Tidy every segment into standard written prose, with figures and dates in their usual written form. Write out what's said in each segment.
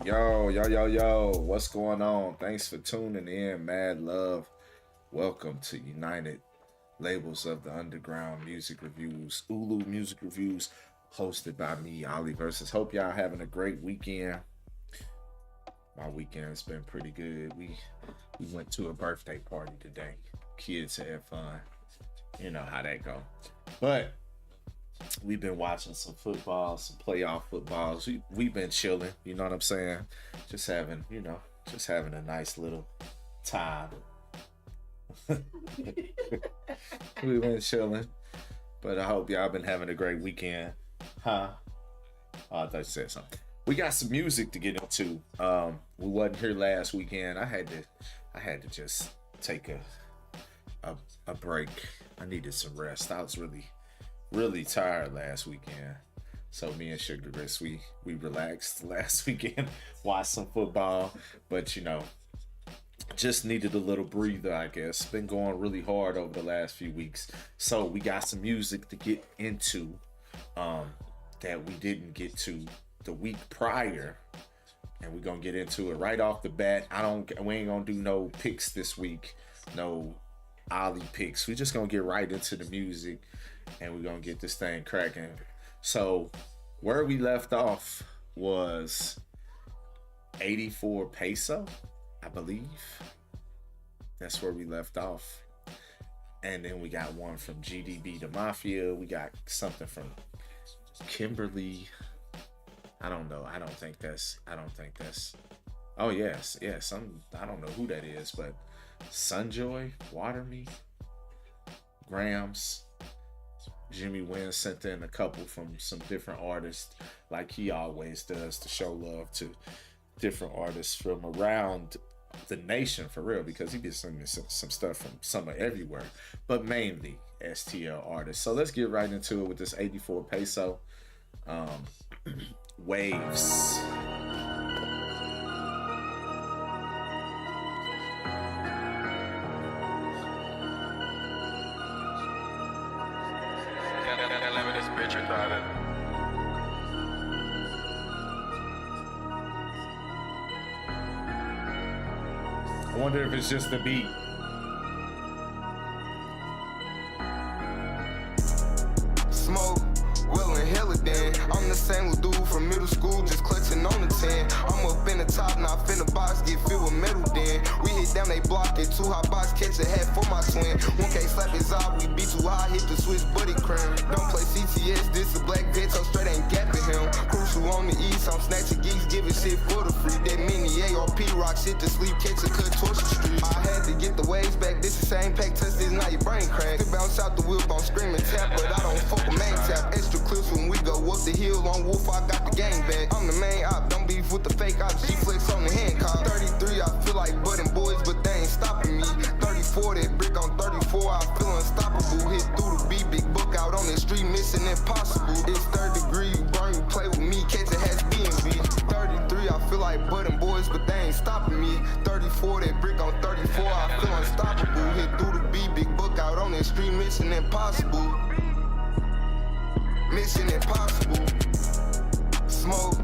Yo, what's going on? Thanks for tuning in, Mad Love. Welcome to United Labels of the Underground Music Reviews, Ulu Music Reviews, hosted by me, Oli Versus. Hope y'all having a great weekend. My weekend's been pretty good. We went to a birthday party today. Kids had fun. You know how that go. But we've been watching some football, some playoff footballs. We've been chilling, you know what I'm saying? Just having a nice little time. We've been chilling. But I hope y'all been having a great weekend. Huh? Oh, I thought you said something. We got some music to get into. We wasn't here last weekend. I had to just take a break. I needed some rest. I was really tired last weekend. So me and Sugar Grist, we relaxed last weekend, watched some football, but just needed a little breather, I guess. Been going really hard over the last few weeks. So we got some music to get into that we didn't get to the week prior. And we're gonna get into it right off the bat. We ain't gonna do no picks this week. No Ollie picks. We're just gonna get right into the music and we're gonna get this thing cracking. So where we left off was 84 peso, I believe. That's where we left off. And then we got one from GDB to Mafia. We got something from Kimberly. I don't know. I don't think that's. Oh yes. I don't know who that is, but Sunjoy, Water Me, Grams, Jimmy Wynn sent in a couple from some different artists, like he always does, to show love to different artists from around the nation, for real, because he be sending some stuff from some of everywhere, but mainly STL artists. So let's get right into it with this 84 peso Waves. I wonder if it's just the beat. Smoke, Will and Hillidan. I'm the same little dude from middle school, just clutching on the 10. I'm up in the top, now finna box, get filled with metal then. We hit down, they block it, too hot box, catch a hat for my twin. 1K slap his eye, we be too high, hit the switch, buddy cram. Don't play CTS, this a black bitch, so straight ain't gapping him. Crucial on the east, I'm snatching geeks, giving shit for the free. That mini ARP rock shit to sleep, catch a cut towards the street. I had to get the waves back, this the same pack, touch this, now your brain crack. To bounce out the whip, I'm screaming tap, but I don't fuck with main tap. Extra clips when we go up the hill on Wolf, I got the gang back. I'm the main op, don't beef with the fake ops, G-flex on the Hancock. 33, I feel like budding boys, but they ain't stopping me. 34, that brick on 34, I feel unstoppable. Hit through the beat, big book out on the street, mission impossible. It's third degree, you burn, you play with me, catch a hatch B&B. 33, I feel like budding boys, but they ain't stopping me. 34, that brick on 34, I feel unstoppable. Hit through the beat, big book out on the street, mission impossible. Mission impossible. Smoke,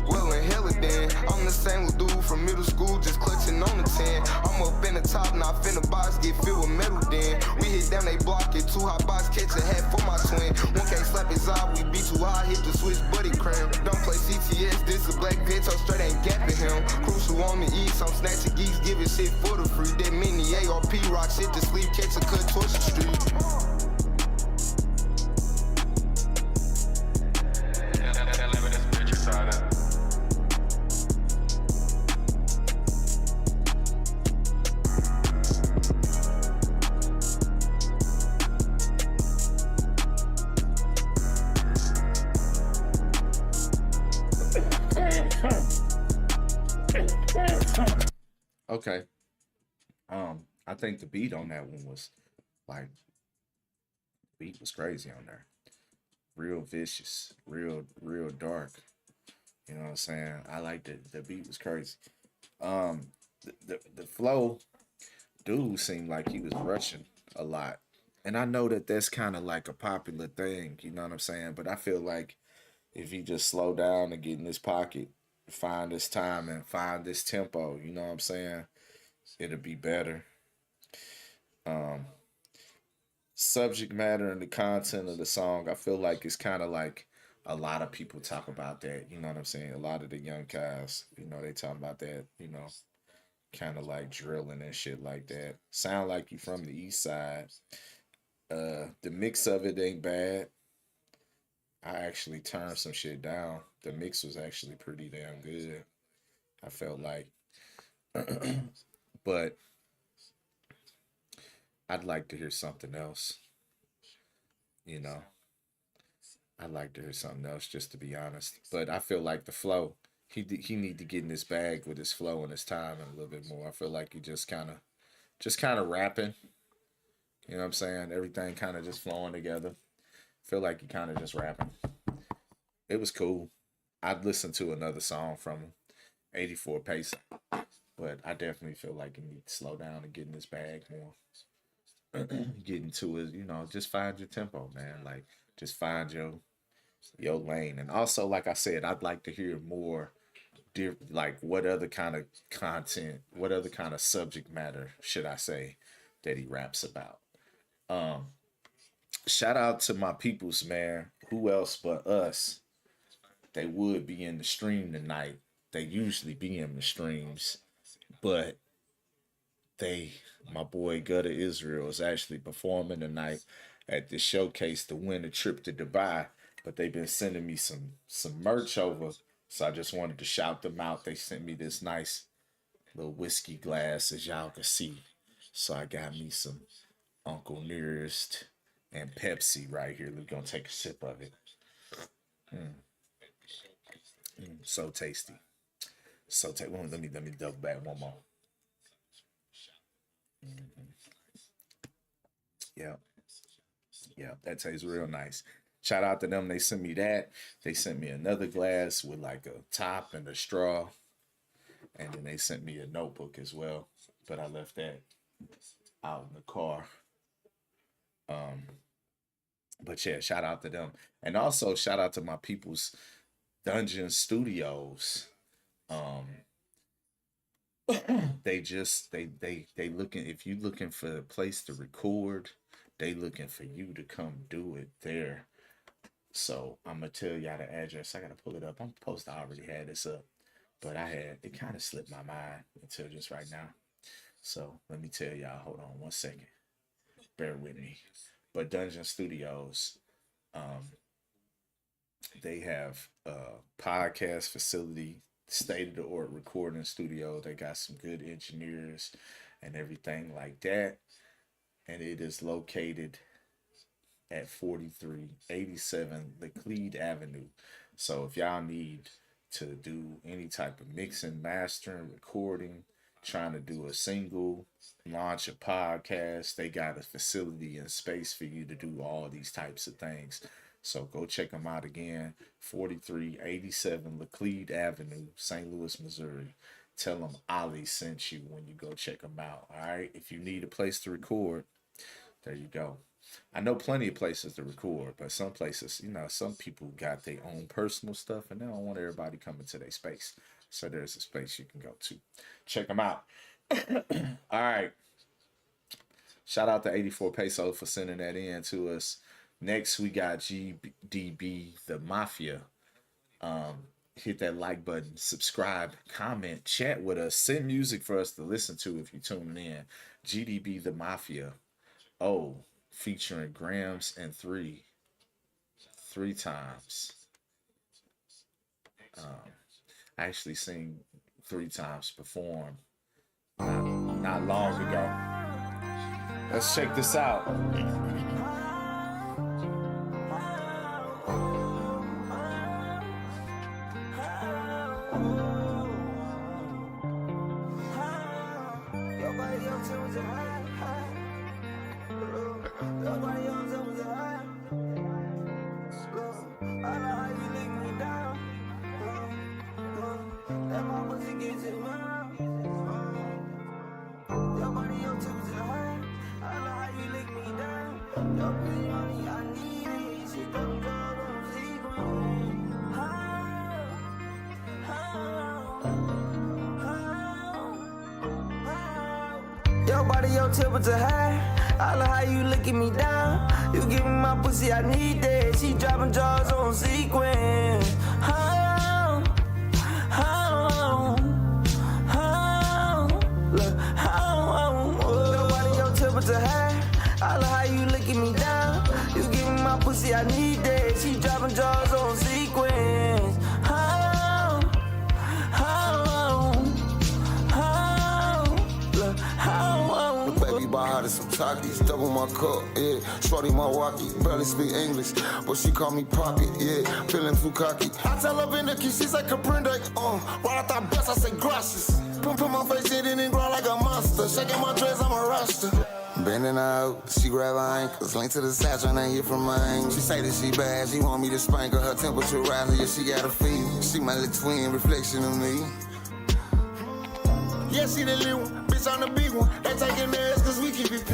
Will and Hillidan. I'm the same little dude from middle school, just clutching on the 10. I'm up in the top, now finna box, get filled with metal then. We hit down, they block it, too hot box, catch a hat for my twin. 1K slap his eye, we be too high, hit the switch, buddy cram. Don't play CTS, this a black bitch, so straight ain't gapping him. Crucial on the east, I'm snatching geeks, giving shit for the free. That mini ARP rock shit to sleep, catch a cut towards the street. Okay. I think the beat on that one was like, beat was crazy on there. Real vicious, real dark. You know what I'm saying? I liked it. The beat was crazy. The flow, dude seemed like he was rushing a lot. And I know that that's kind of like a popular thing, you know what I'm saying? But I feel like if he just slow down and get in his pocket find this time and find this tempo. You know what I'm saying? It'll be better. Um, Subject matter and the content of the song, I feel like it's kind of like a lot of people talk about that. You know what I'm saying? A lot of the young guys, they talk about that. Kind of like drilling and shit like that. Sound like you from the east side. The mix of it ain't bad. I actually turned some shit down. The mix was actually pretty damn good. I felt like, but I'd like to hear something else. You know, I'd like to hear something else, just to be honest. But I feel like the flow, he need to get in his bag with his flow and his time and a little bit more. I feel like he just kind of rapping. You know what I'm saying? Everything kind of just flowing together. Feel like he kind of just rapping. It was cool. I'd listen to another song from him, 84 pace, but I definitely feel like he needs to slow down and get in his bag more. Get into his, just find your tempo, man. Like, just find your lane. And also, like I said, I'd like to hear more, like what other kind of content, what other kind of subject matter, should I say, that he raps about. Um, Shout out to my peoples, man. Who else but us? They would be in the stream tonight. They usually be in the streams, but they, my boy Gutter Israel, is actually performing tonight at the showcase to win a trip to Dubai. But they've been sending me some merch over, so I just wanted to shout them out. They sent me this nice little whiskey glass, as y'all can see. So I got me some Uncle Nearest and Pepsi right here. We're gonna take a sip of it. So tasty. So take one. Let me double back one more. Yeah, yeah, that tastes real nice. Shout out to them. They sent me that. They sent me another glass with like a top and a straw, and then they sent me a notebook as well. But I left that out in the car. Um, but yeah, shout out to them, and also shout out to my people's Dungeon Studios. Um, they looking, if you looking for a place to record, they looking for you to come do it there. So I'm gonna tell y'all the address. I gotta pull it up. I'm supposed to already had this up, but I had it kind of slipped my mind until just right now. So let me tell y'all. Hold on one second. Bear with me. But Dungeon Studios, um, they have a podcast facility, state of the art recording studio. They got some good engineers and everything like that. And it is located at 4387 Laclede Avenue. So if y'all need to do any type of mixing, mastering, recording, trying to do a single, launch a podcast, they got a facility and space for you to do all these types of things. So go check them out again. 4387 Laclede Avenue, St. Louis, Missouri. Tell them Oli sent you when you go check them out. All right. If you need a place to record, there you go. I know plenty of places to record, but some places, some people got their own personal stuff and they don't want everybody coming to their space. So there's a space you can go to. Check them out. All right. Shout out to 84 Peso for sending that in to us. Next, we got GDB the Mafia. Hit that like button, subscribe, comment, chat with us, send music for us to listen to if you're tuning in. GDB the Mafia. Oh, featuring Grams and three times. I actually seen 3 times perform not long ago. Let's check this out. Your body, your temperature high. I love how you looking me down. You give me my pussy, I need that. She dropping jaws on sequence. Oh, oh, oh, look, your body, your temperature high. I love how you looking me down. You give me my pussy, I need that. She dropping jaws on sequence. Oh, oh, oh, look, oh. The baby buy her some Takis, double my cup, yeah. Shorty my walkie, barely speak English, but she call me Poppy, yeah. Feeling too cocky. I tell her in the key, she's like a print, right out that best, I say gracias. Put my face in it and grow like a monster. Shaking my dress, I'm a rasta. Bending out, she grab her ankles, link to the satchel and I hear from my ankles. She say that she bad, she want me to spank her. Her temperature rising, yeah, she got a fever. She my little twin, reflection of me. Yeah, she the little one, bitch, I'm the big one. They taking theirs cause we keep it P.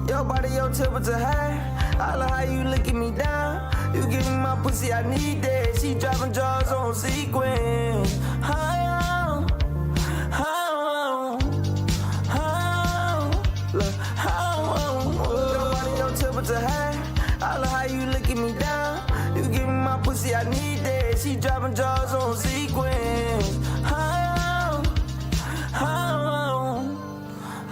Your body, your temperature high. I love how you looking me down. You give me my pussy, I need that. She dropping jaws on sequence. Oh, oh, oh, look, oh, your body, your temperature high. I love how you looking me down. You give me my pussy, I need that. She dropping jaws on sequence. Oh, oh,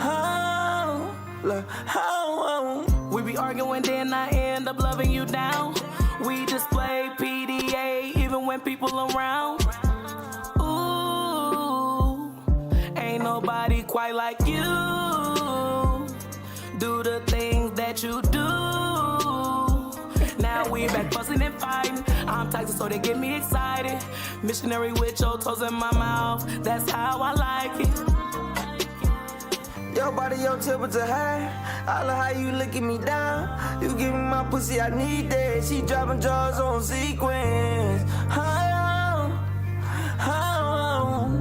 oh, look, oh. We be arguing, then I end up loving you down. We display PDA even when people around. Ooh, ain't nobody quite like you. Do the things that you do. Now we back fussing and fighting. I'm toxic, so they get me excited. Missionary with your toes in my mouth. That's how I like it. Your body, your temperature high. I love how you looking me down. You give me my pussy, I need that. She dropping jaws on sequence. Oh, oh,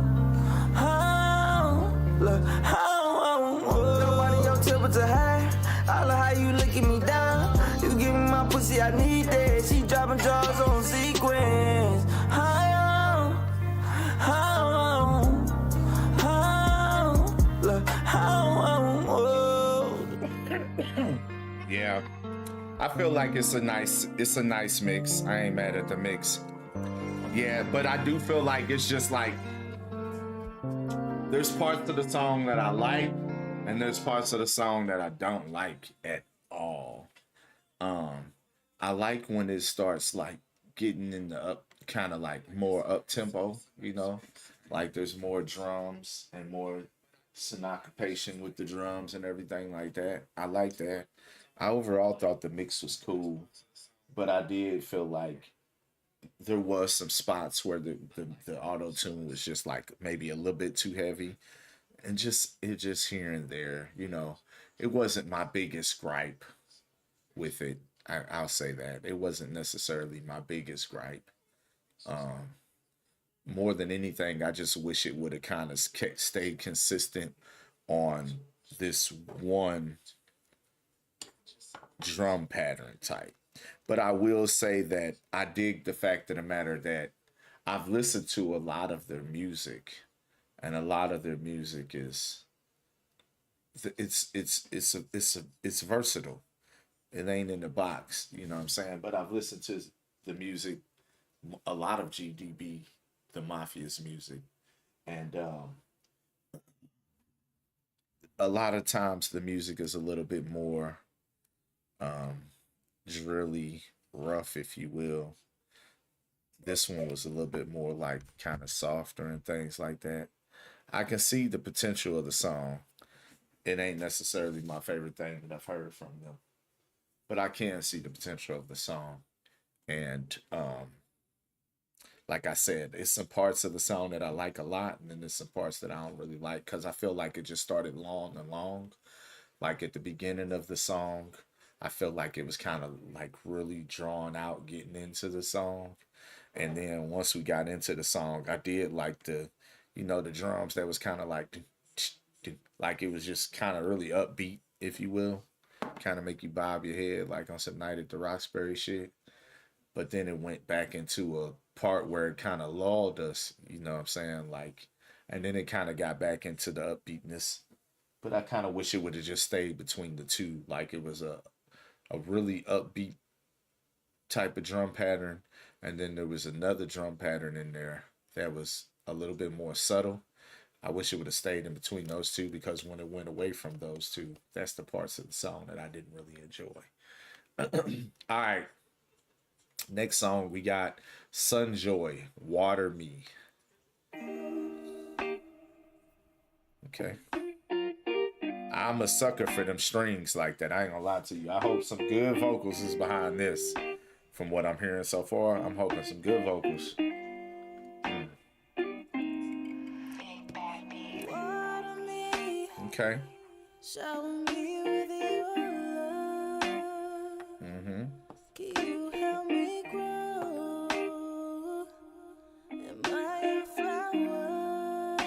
oh, look, oh, your body, your temperature high. I love how you looking me down. You give me my pussy, I need that. She dropping jaws on sequence. Oh, oh, oh, look, oh. Yeah, I feel like it's a nice mix. I ain't mad at the mix. Yeah, but I do feel like it's just like there's parts of the song that I like and there's parts of the song that I don't like at all. I like when it starts like getting in the up, kind of like more up tempo, you know, like there's more drums and more syncopation with the drums and everything like that. I like that. I overall thought the mix was cool, but I did feel like there was some spots where the auto tune was just like maybe a little bit too heavy, and just here and there, you know. It wasn't my biggest gripe with it. I'll say that it wasn't necessarily my biggest gripe. More than anything, I just wish it would have kind of stayed consistent on this one drum pattern type. But I will say that I dig the fact of the matter that I've listened to a lot of their music, and a lot of their music is it's versatile. It ain't in the box, you know what I'm saying? But I've listened to the music, a lot of GDB, the Mafia's music, and a lot of times the music is a little bit more drilly, rough, if you will. This one was a little bit more like kind of softer and things like that. I can see the potential of the song. It ain't necessarily my favorite thing that I've heard from them, but I can see the potential of the song. And like I said, it's some parts of the song that I like a lot, and then there's some parts that I don't really like because I feel like it just started long. Like at the beginning of the song, I felt like it was kind of like really drawn out getting into the song. And then once we got into the song, I did like the drums that was kind of like it was just kind of really upbeat, if you will. Kind of make you bob your head like on some Night at the Roxbury shit. But then it went back into a part where it kind of lulled us, you know what I'm saying? Like and then it kind of got back into the upbeatness. But I kind of wish it would have just stayed between the two, like it was a really upbeat type of drum pattern, and then there was another drum pattern in there that was a little bit more subtle. I wish it would have stayed in between those two, because when it went away from those two, that's the parts of the song that I didn't really enjoy. All right. Next song, we got Sunjoy, Water Me. Okay. I'm a sucker for them strings like that. I ain't gonna lie to you. I hope some good vocals is behind this. From what I'm hearing so far, I'm hoping some good vocals. Okay. Shower me with your love. Mm-hmm. Can you help me grow? Am I a flower?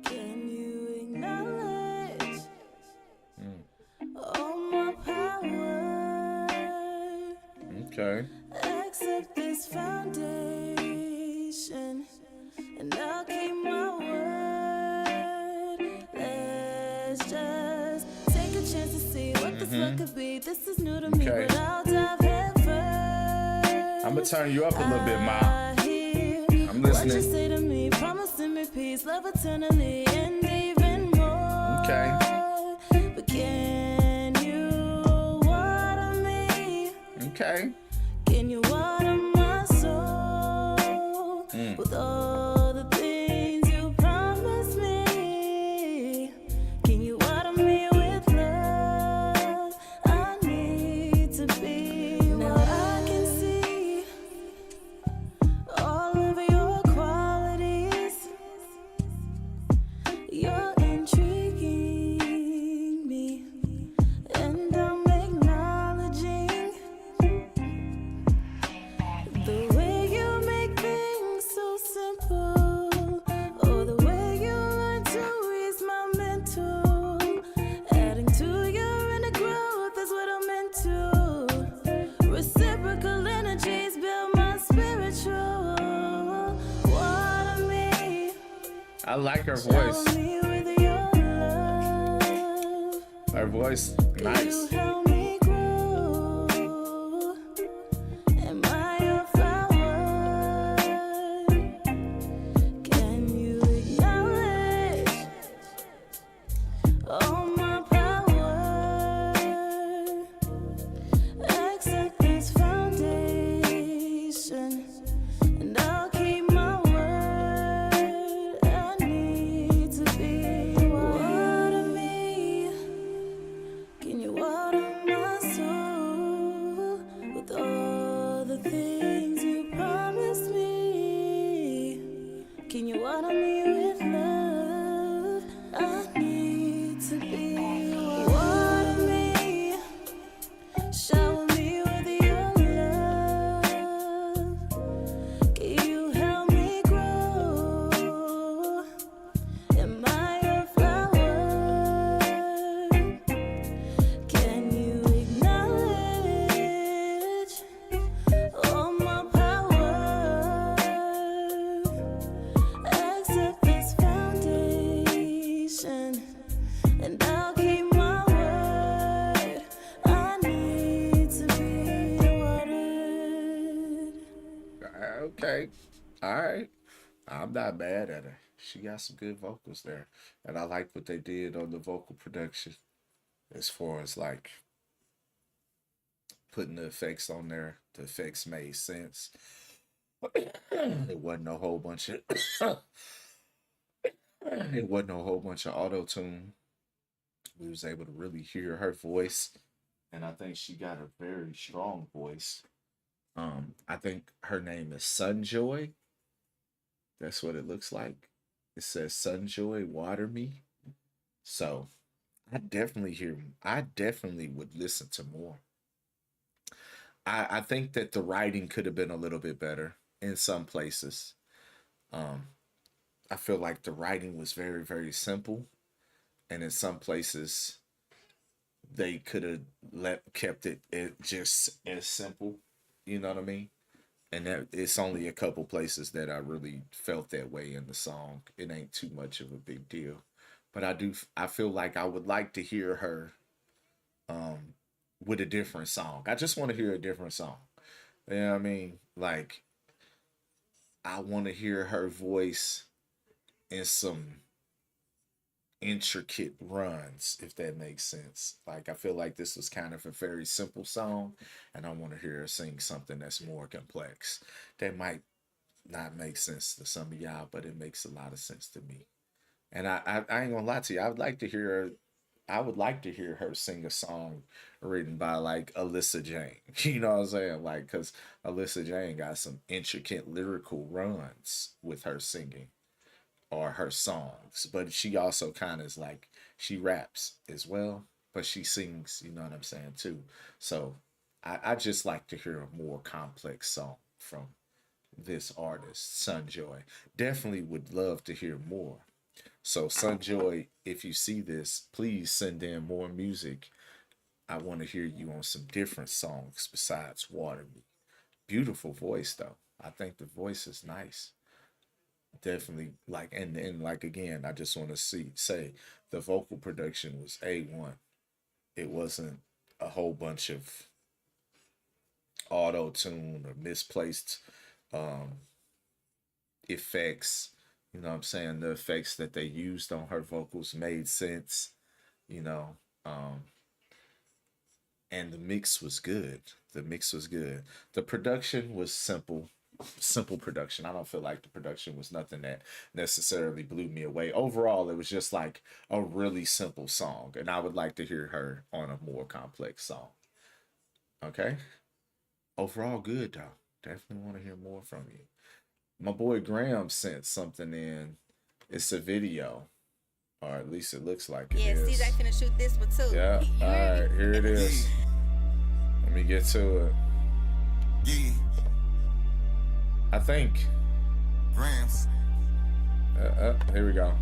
Can you acknowledge all my power? Okay. Accept this foundation, and I'll keep my word. Let's just take a chance to see what this love could be. This is new to me, Okay. but I'll dive head first. I'm gonna turn you up a little bit, Ma. I hear I'm what you listening. say to me, promising me peace, love eternally, and even more. Okay. But can you water me? Okay. Can you water my soul with all the things you promised me? Can you water me with love? I need to be. Now I can see all of your qualities. You're intriguing me, and I'm acknowledging the way you make things so simple. Oh, the way you learn to ease my mental. Adding to your inner growth is what I'm into. Reciprocal energies build my spiritual. Water me, I like her shower voice. me with your love. Her voice, You nice. help me grow. Am I a flower? Can you acknowledge all my power? Accept this foundation, and I'll keep my word. I need to be. Water me. Can you water my soul with all the things you promised me? Can you water me with love? I need to be. Water me, shower me with your love. Can you help me grow? Am I a flower? Can you acknowledge all my power? Accept this foundation, and I'll keep my word. I need to be watered. Okay. All right. I'm not mad at her. She got some good vocals there. And I like what they did on the vocal production as far as like putting the effects on there. The effects made sense. It wasn't a whole bunch of auto tune. We was able to really hear her voice. And I think she got a very strong voice. I think her name is Sunjoy. That's what it looks like. It says Sunjoy, Water Me. So I definitely would listen to more. I think that the writing could have been a little bit better in some places. I feel like the writing was very, very simple. And in some places they could have kept it just as simple. You know what I mean? And that it's only a couple places that I really felt that way in the song. It ain't too much of a big deal, but I feel like I would like to hear her with a different song. I just want to hear a different song. You know what I mean? Like I want to hear her voice in some intricate runs, if that makes sense. Like I feel like this was kind of a very simple song, and I want to hear her sing something that's more complex. That might not make sense to some of y'all, but it makes a lot of sense to me. And I ain't gonna lie to you. I would like to hear her sing a song written by like Alyssa Jane. You know what I'm saying? Like, cause Alyssa Jane got some intricate lyrical runs with her singing or her songs, but she also kind of is like she raps as well, but she sings. You know what I'm saying too. So I just like to hear a more complex song from this artist, Sunjoy. Definitely would love to hear more. So Sunjoy, if you see this, please send in more music. I want to hear you on some different songs besides Water Me. Beautiful voice though. I think the voice is nice. Definitely like and like again, I just want to say the vocal production was A1. It wasn't a whole bunch of auto tune or misplaced um effects. You know what I'm saying? The effects that they used on her vocals made sense, you know. Um, and the mix was good. The mix was good. The production was simple production. I don't feel like the production was nothing that necessarily blew me away. Overall, it was just like a really simple song, and I would like to hear her on a more complex song. Okay? Overall, good though. Definitely want to hear more from you. My boy Graham sent something in. It's a video, or at least it looks like it is. Yeah, CJ finna shoot this one too. Yeah, all right, here it is. Let me get to it. Yeah, I think. grams. Here we go.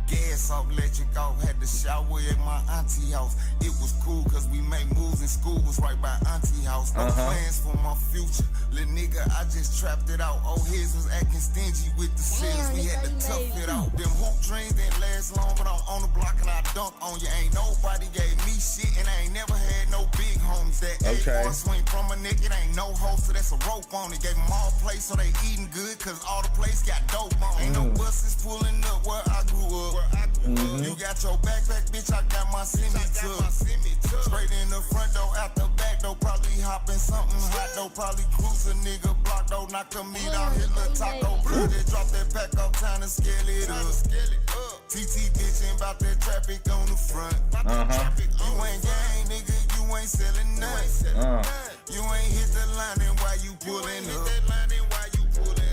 Gas off, let you go. Had to shower at my auntie house. It was cool cause we made moves in school. Was right by auntie house. No plans for my future. Little nigga, I just trapped it out. Oh, his was acting stingy with the sales. We had to tough it out. Them hoop dreams didn't last long, but I'm on the block and I dunk on you. Ain't nobody gave me shit, and I ain't never had no big homies. That Okay. A4 swing from a nigga, it ain't no holster, that's a rope on it. Gave them all place so they eating good, cause all the place got dope on it. Ain't no buses pulling up where I grew up. You got your backpack, bitch, I got my semi-truck. Straight in the front door, out the back door, probably hopping something hot though, probably cruise a nigga block though, knock a meat out, hit the taco. Blood, they drop that pack off, time to scale it up. TT bitchin' about that traffic on the front. You ain't gang, nigga, you ain't selling nothing. You ain't hit the line, then why you pulling up?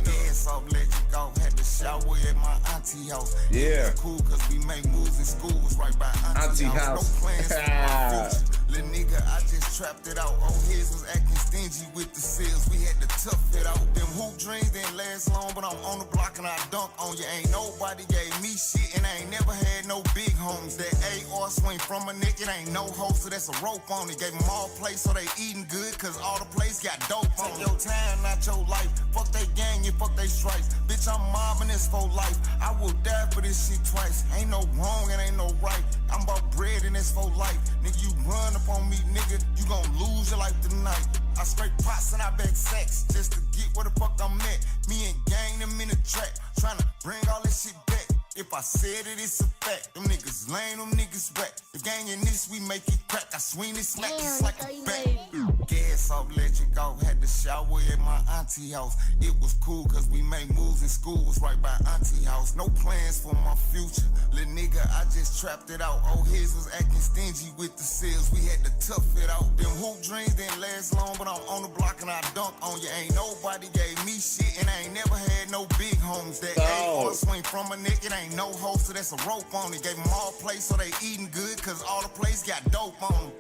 Dance off, let you go, had to shower at my auntie house. Yeah. It was cool cause we make moves in school, was right by auntie house. No plans for my future. Little nigga, I just trapped it out. Oh, his was acting stingy with the sales. We had to tough it out. Them hoop dreams didn't last long, but I'm on the block and I dunk on you. Ain't nobody gave me shit, and I ain't never had no big homies. That AR swing from a nigga, it ain't no holster, that's a rope on it. Gave them all place so they eating good, cause all the place got dope on it. Take your time, not your life. Fuck they gang, you fuck they stripes. Bitch, I'm mobbing this for life. I will die for this shit twice. Ain't no wrong and ain't no right. I'm about bread and it's for life. Nigga, you run up on me, nigga, you gon' lose your life tonight. I scrape pots and I beg sex just to get where the fuck I'm at. Me and gang them in the track, tryna bring all this shit back. If I said it, it's a fact. Them niggas lame, them niggas whack. The gang in this, we make it crack. I swing it, smack it's like a bat. Gas off, let you go. Had to shower at my auntie house. It was cool cause we made moves in school. Was right by auntie house. No plans for my future. Little nigga, I just trapped it out. Oh, his was acting stingy with the sales. We had to tough it out. Them hoop dreams didn't last long, but I'm on the block and I dunk on you. Ain't nobody gave me shit, and I ain't never had no big homies. That AR swing from a nigga, it ain't no holster, that's a rope on it. Gave them all place so they eating good, cause all the place got dope on it.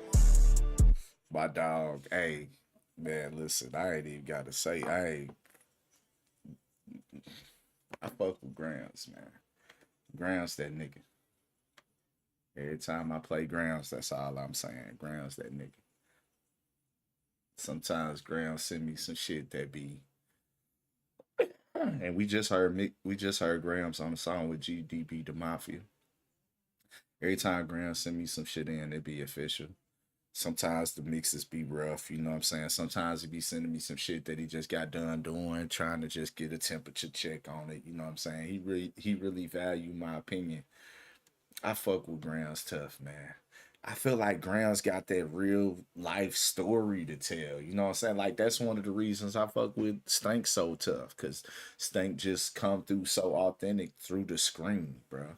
My dog, hey, man, listen, I ain't even got to say, I fuck with Grams, man. Grams that nigga. Every time I play Grams, that's all I'm saying. Grams that nigga. Sometimes Graham send me some shit that be, and we just heard Graham's on the song with GDB the Mafia. Every time Graham send me some shit in, it be official. Sometimes the mixes be rough, you know what I'm saying? Sometimes he be sending me some shit that he just got done doing, trying to just get a temperature check on it, you know what I'm saying? He really value my opinion. I fuck with Graham's tough, man. I feel like Graham's got that real life story to tell. You know what I'm saying? Like, that's one of the reasons I fuck with Stank so tough. Because Stank just come through so authentic through the screen, bro.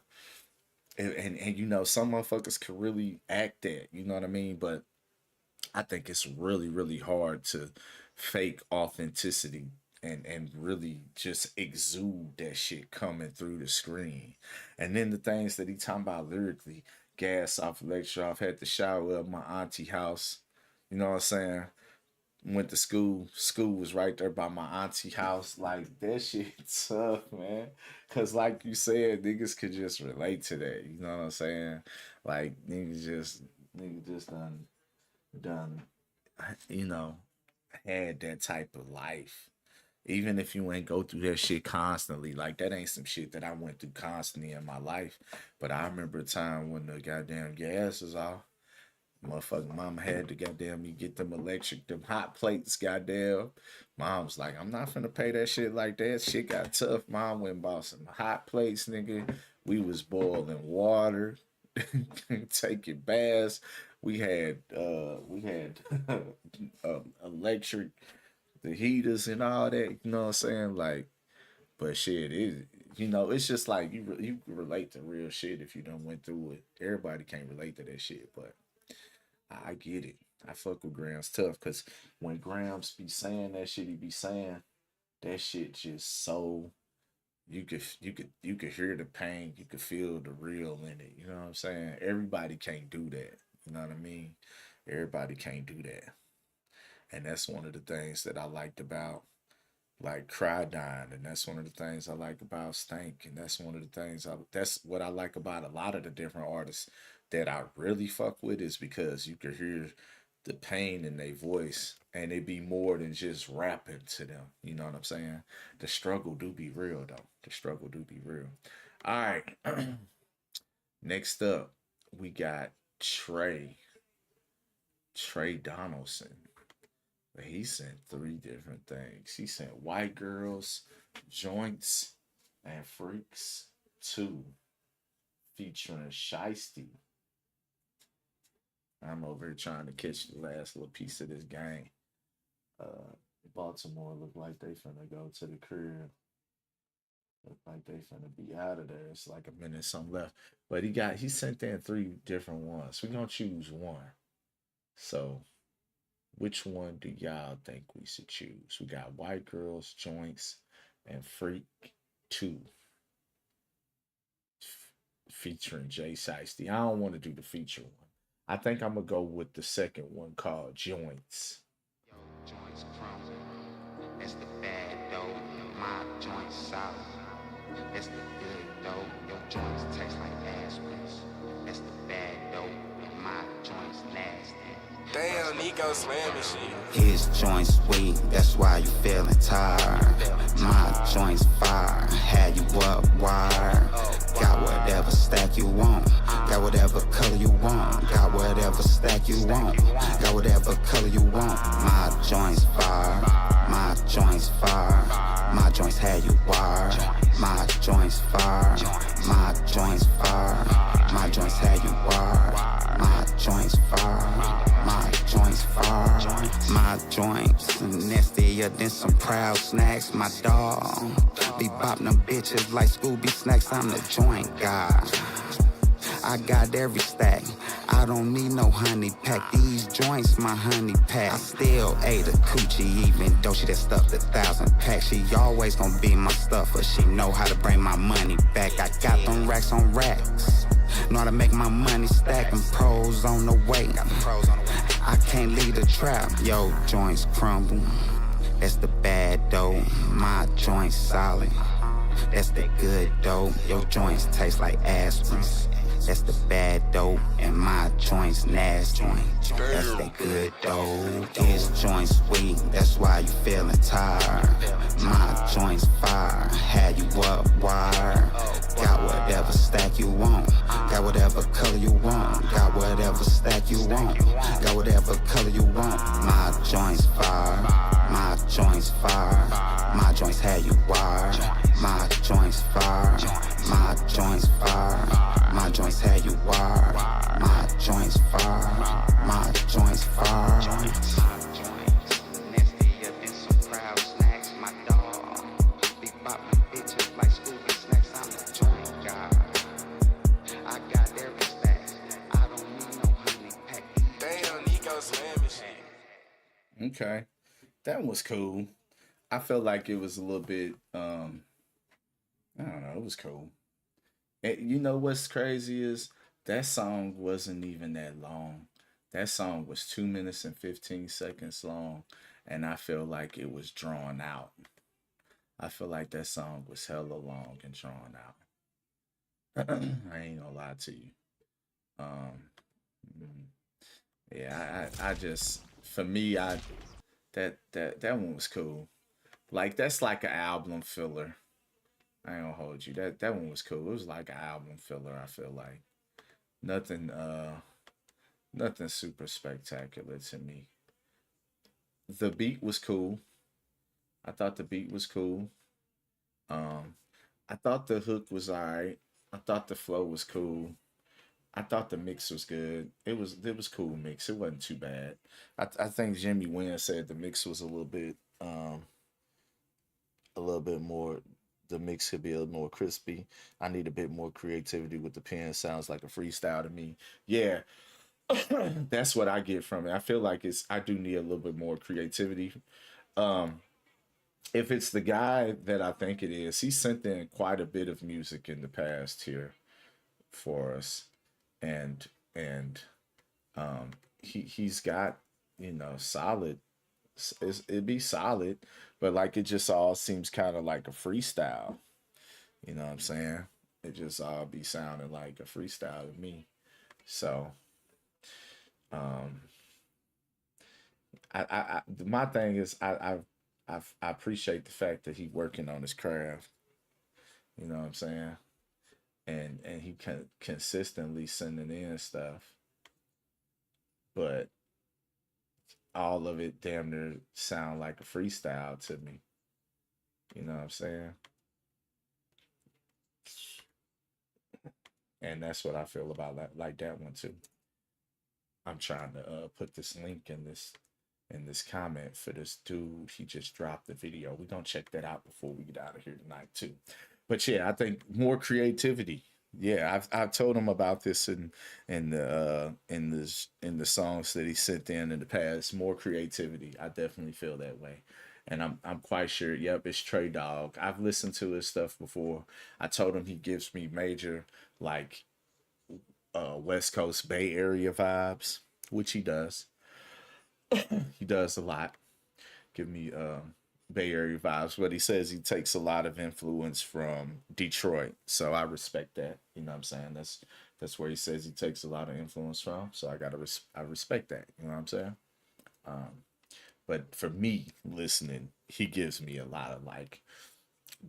And you know, some motherfuckers can really act that. You know what I mean? But I think it's really, really hard to fake authenticity and really just exude that shit coming through the screen. And then the things that he talking about lyrically, gas off, lecture off, had to shower at my auntie house. You know what I'm saying? Went to school. School was right there by my auntie house. Like, that shit tough, man. Cause like you said, niggas could just relate to that. You know what I'm saying? Like, niggas just done, you know, had that type of life. Even if you ain't go through that shit constantly, like, that ain't some shit that I went through constantly in my life. But I remember a time when the goddamn gas was off. Motherfucking mama had to goddamn me get them hot plates, goddamn. Mom's like, I'm not finna pay that shit like that. Shit got tough. Mom went and bought some hot plates, nigga. We was boiling water, taking baths. We had electric, the heaters and all that, you know what I'm saying? Like, but shit, you know, it's just like you can relate to real shit if you done went through it. Everybody can't relate to that shit, but I get it. I fuck with Graham's tough, because when Grams be saying that shit, he be saying that shit just so you could hear the pain, you could feel the real in it. You know what I'm saying? Everybody can't do that. You know what I mean? Everybody can't do that. And that's one of the things that I liked about, like, Cry Dying, and that's one of the things I like about Stank, and that's one of the things that's what I like about a lot of the different artists that I really fuck with, is because you can hear the pain in their voice, and it be more than just rapping to them. You know what I'm saying? The struggle do be real, though. The struggle do be real. All right. Next up, we got Trey Donaldson. He sent 3 different things. He sent White Girls, Joints, and Freaks 2, featuring Shiesty. I'm over here trying to catch the last little piece of this game. Baltimore look like they finna go to the crib. Look like they finna be out of there. It's like a minute something left. But he sent in 3 different ones. We're gonna choose one. So which one do y'all think we should choose? We got White Girls, Joints, and Freak 2. Featuring Jay Shiesty. I don't want to do the feature one. I think I'm going to go with the second one called Joints. Yo, joints crumble. That's the bad dough. My joints solid. That's the good dough. Your joints taste like aspirins. That's the bad dough. My joints nasty. Damn, Nico slamming shit. His joints weak, that's why you feeling tired. My joints fire, had you up wired. Got whatever stack you want, got whatever color you want, got whatever stack you want, got whatever color you want. My joints fire, my joints fire, my joints had you wired. My joints fire, my joints fire, my joints had you wired. My joints fire, my joints fire, my joints nastier than some proud snacks. My dog be bopping them bitches like Scooby snacks. I'm the joint guy. I got every stack. I don't need no honey pack. These joints, my honey pack. I still ate a coochie, even though she done stuffed 1,000 packs. She always gonna be my stuffer. She know how to bring my money back. I got them racks on racks. Know how to make my money stack and pros on the way. I can't leave the trap. Yo, joints crumble. That's the bad dough. My joints solid. That's the good dough. Your joints taste like aspirins. That's the bad dope, and my joints nasty. That's that good dope. His joints sweet, that's why you feeling tired. My joints fire, had you up wire. Got whatever stack you want, got whatever color you want, got whatever stack you want, got whatever color you want. My joints fire, my joints fire, my joints had you wired. My joints fire, my joints fire, my joints had you wired. My joints fire, my joints fire. My joints nastier than some crowd snacks. My dog be bopping bitches like Scooby snacks. I'm the joint guy. I got every stack. I don't need no honey pack. Damn, Nico Slam shit. Okay, that was cool. I felt like it was a little bit, I don't know, it was cool. And you know what's crazy is that song wasn't even that long. That song was 2 minutes and 15 seconds long, and I feel like it was drawn out. I feel like that song was hella long and drawn out. I ain't gonna lie to you. Yeah, I just, for me, that one was cool. Like, that's like an album filler. I ain't gonna hold you. That one was cool. It was like an album filler, I feel like. Nothing super spectacular to me. The beat was cool. I thought the beat was cool. I thought the hook was alright. I thought the flow was cool. I thought the mix was good. It was cool mix. It wasn't too bad. I think Jimmy Wynn said the mix was a little bit more. The mix could be a little more crispy. I need a bit more creativity with the pen. Sounds like a freestyle to me. Yeah, that's what I get from it. I feel like I do need a little bit more creativity. If it's the guy that I think it is, he sent in quite a bit of music in the past here for us, and he's got, solid. It'd be solid, but like it just all seems kind of like a freestyle. You know what I'm saying? It just all be sounding like a freestyle to me. So, my thing is I appreciate the fact that he working on his craft. You know what I'm saying? And he consistently sending in stuff, but all of it damn near sound like a freestyle to me. You know what I'm saying? And that's what I feel about that one too. I'm trying to put this link in this comment for this dude. He just dropped the video. We're gonna check that out before we get out of here tonight too. But yeah, I think more creativity. Yeah, I've told him about this in the songs that he sent in the past. More creativity. I definitely feel that way, and I'm quite sure. Yep, it's Trey Dog. I've listened to his stuff before. I told him he gives me major like West Coast Bay Area vibes, which he does. He does a lot. Give me Bay Area vibes, but he says he takes a lot of influence from Detroit, so I respect that. You know what I'm saying? That's where he says he takes a lot of influence from, so I respect that. You know what I'm saying? But for me, listening, he gives me a lot of like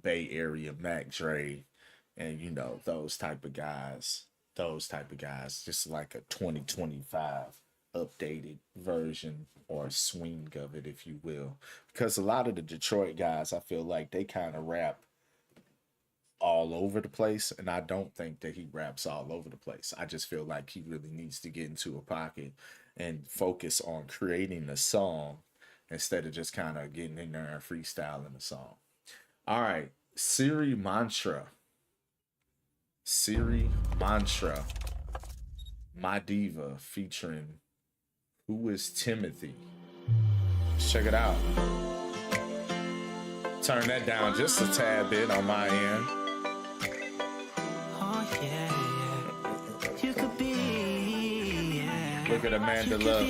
Bay Area Mac Dre, and those type of guys, just like a 2025 updated version or swing of it, if you will, because a lot of the Detroit guys, I feel like they kind of rap all over the place, and I don't think that he raps all over the place. I just feel like he really needs to get into a pocket and focus on creating a song instead of just kind of getting in there and freestyling the song. All right, Siri Mantra, My Diva, featuring Who Is Timothy. Let's check it out. Turn that down just a tad bit on my end. Oh, yeah. You could be, yeah. Look at Amanda Love.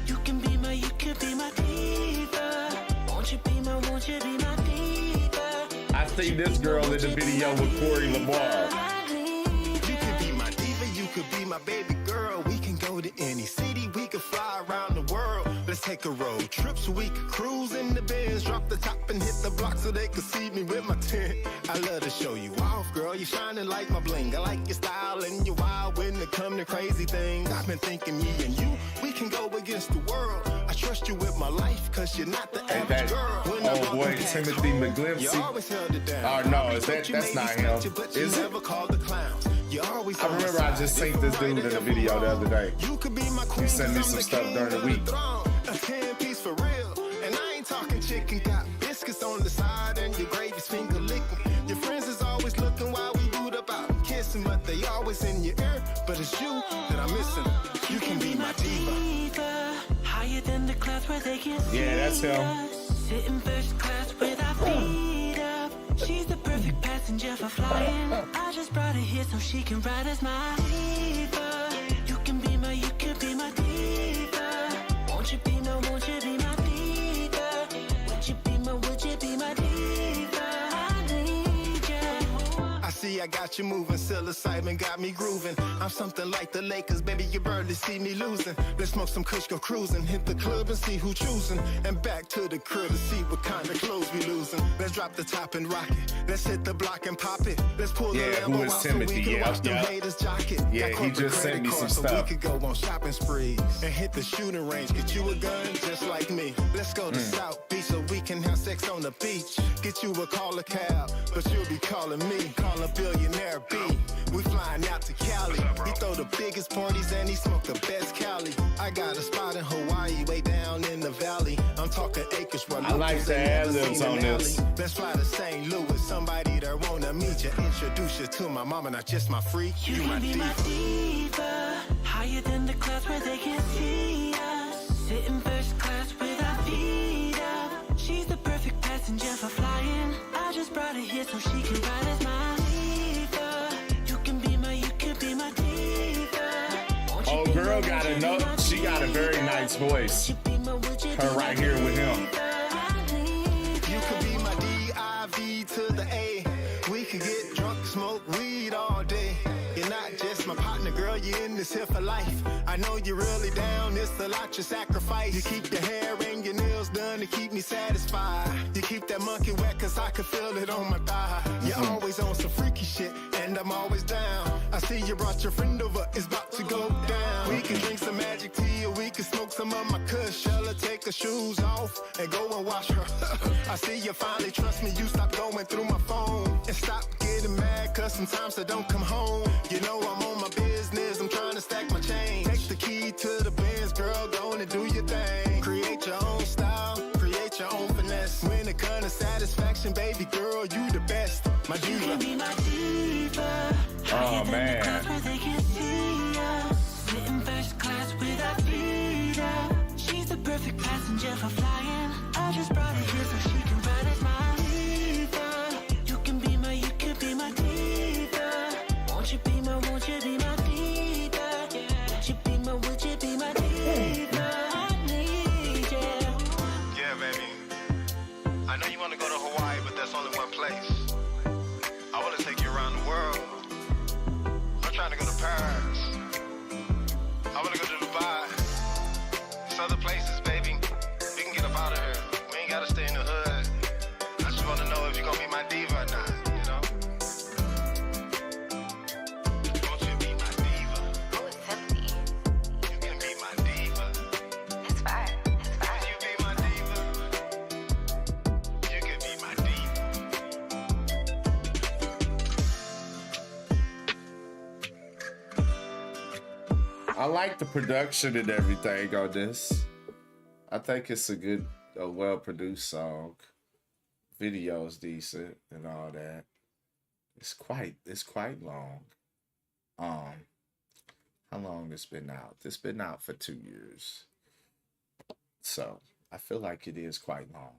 You can be my diva. Won't you be my diva? I see this girl in the video with Corey Lamar. could be my baby girl. We can go to any city, we could fly around the world. Let's take a road trip so we could cruise in the Benz, drop the top and hit the block so they could see me with my tent. I love to show you off, girl. You shining like my bling. I like your style and your wild when it come to crazy things. I've been thinking me and you, we can go against the world. I trust you with my life, cause you're not the average girl. When oh boy, Timothy McGlimpsey. You always held it down. Oh no, that's not him. Is it? I remember I just seen this dude in a video the other day. He sent me some stuff during the week. A 10-piece for real. And I ain't talking chicken. Got biscuits on the side and your gravy's finger licking. Your friends is always looking while we boot up out and kissing, but they always in your ear. But it's you that I'm missing. You can be my diva. Higher than the clouds where they can see. Yeah, that's him. Sitting first class with our feet up. She's the perfect passenger for flying. I just brought her here so she can ride as my diva. You can be my diva. Won't you be my diva? Would you be my diva? I need you. I see I got you moving, psilocybin got me grooving. I'm something like the Lakers, baby, you barely see me losing. Let's smoke some kush, go cruising, hit the club and see who choosing. And back to the crib to see what kind of clothes we losing. Let's drop the top and rock it. Let's hit the block and pop it. Let's pull the who is Timothy? So we can watch them haters jock it. Yeah, he just sent me some stuff. So we could go on shopping sprees and hit the shooting range. Get you a gun just like me. Let's go to South Beach so we can have sex on the beach. Get you a caller cab, but you'll be calling me. Call a billionaire B. We flying out to Cali. He throw the biggest parties and he smoke the best Cali. I got a spot in Hawaii, way down in the valley. I'm talking acres where I like the ad-libs on this. Let's fly to St. Louis. Somebody that wanna meet you, introduce you to my mama, not just my freak. You my can be diva. my diva. Higher than the clouds where they can see us. Sitting first class with our feet up. She's the perfect passenger for flying. I just brought her here so she can ride as my diva. You can be my diva. Oh, girl got a note. She got a very nice voice. Her right here with him. You could be my D-I-V to the A. We could get drunk, smoke weed all day. You're not just my partner, girl, you're in this here for life. I know you're really down, it's a lot you sacrifice. You keep your hair and your nails done to keep me satisfied. You keep that monkey wet cause I can feel it on my thigh. You're always on some freaky shit and I'm always down. I see you brought your friend over, it's about to go down. We can drink some magic tea or we can smoke some of my kush. Tell her take her shoes off and go and wash her. I see you finally trust me, you stop going through my phone. And stop getting mad cause sometimes I don't come home. You know I'm on my business, I'm trying to stack my change. Take the key to the Benz, girl, go on and do your thing. Create your own style, create your own finesse. When it comes to satisfaction, baby girl, you the best. My diva. You can be my diva. Oh man. They can see us. Sitting first class with our feet up. She's the perfect passenger for flying. I just brought her here so she can ride as my diva. You can be my diva. Won't you be my diva? Would you be my diva? I need you. Yeah, baby. I know you want to go to Hawaii, but that's only one place. I want to take you around the world. I'm trying to go to Paris. I want to go to Dubai. There's other places, baby. We can get up out of here. We ain't got to stay in the hood. I just want to know if you're going to be my diva or not, you know? Won't you be my diva? Oh, it's Timothy. You can be my diva. It's fine. It's Will fine. you be my diva? You can be my diva. I like the production and everything on this. I think it's a well-produced song. Video's decent and all that. It's quite long. How long it's been out? It's been out for 2 years. So I feel like it is quite long.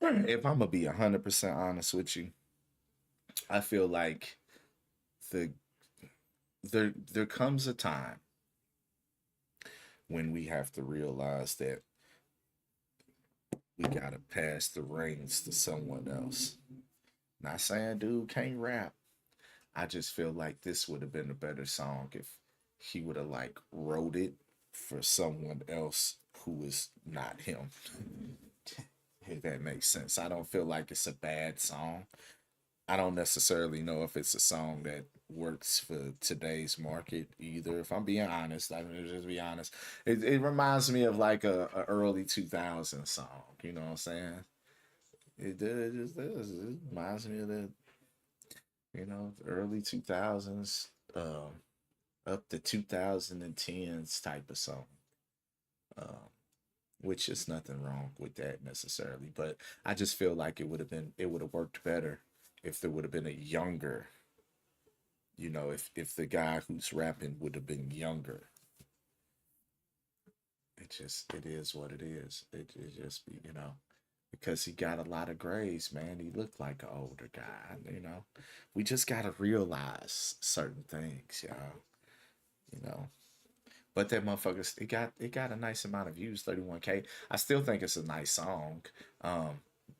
If I'm gonna be 100% honest with you, I feel like there comes a time when we have to realize that we gotta pass the reins to someone else. Not saying dude can't rap, I just feel like this would have been a better song if he would have like wrote it for someone else who was not him. If that makes sense. I don't feel like it's a bad song. I don't necessarily know if it's a song that works for today's market either. If I'm being honest, I mean, just be honest. It reminds me of like a early 2000 song. You know what I'm saying? It just does. It reminds me of the, you know, early 2000s, up to 2010s type of song. Which is nothing wrong with that necessarily, but I just feel like it would have worked better if there would have been a younger, you know, if the guy who's rapping would have been younger. It is what it is. It just be, you know, because he got a lot of grays, man. He looked like an older guy, you know. We just gotta realize certain things, y'all. You know. But that motherfucker, it got a nice amount of views, 31K. I still think it's a nice song.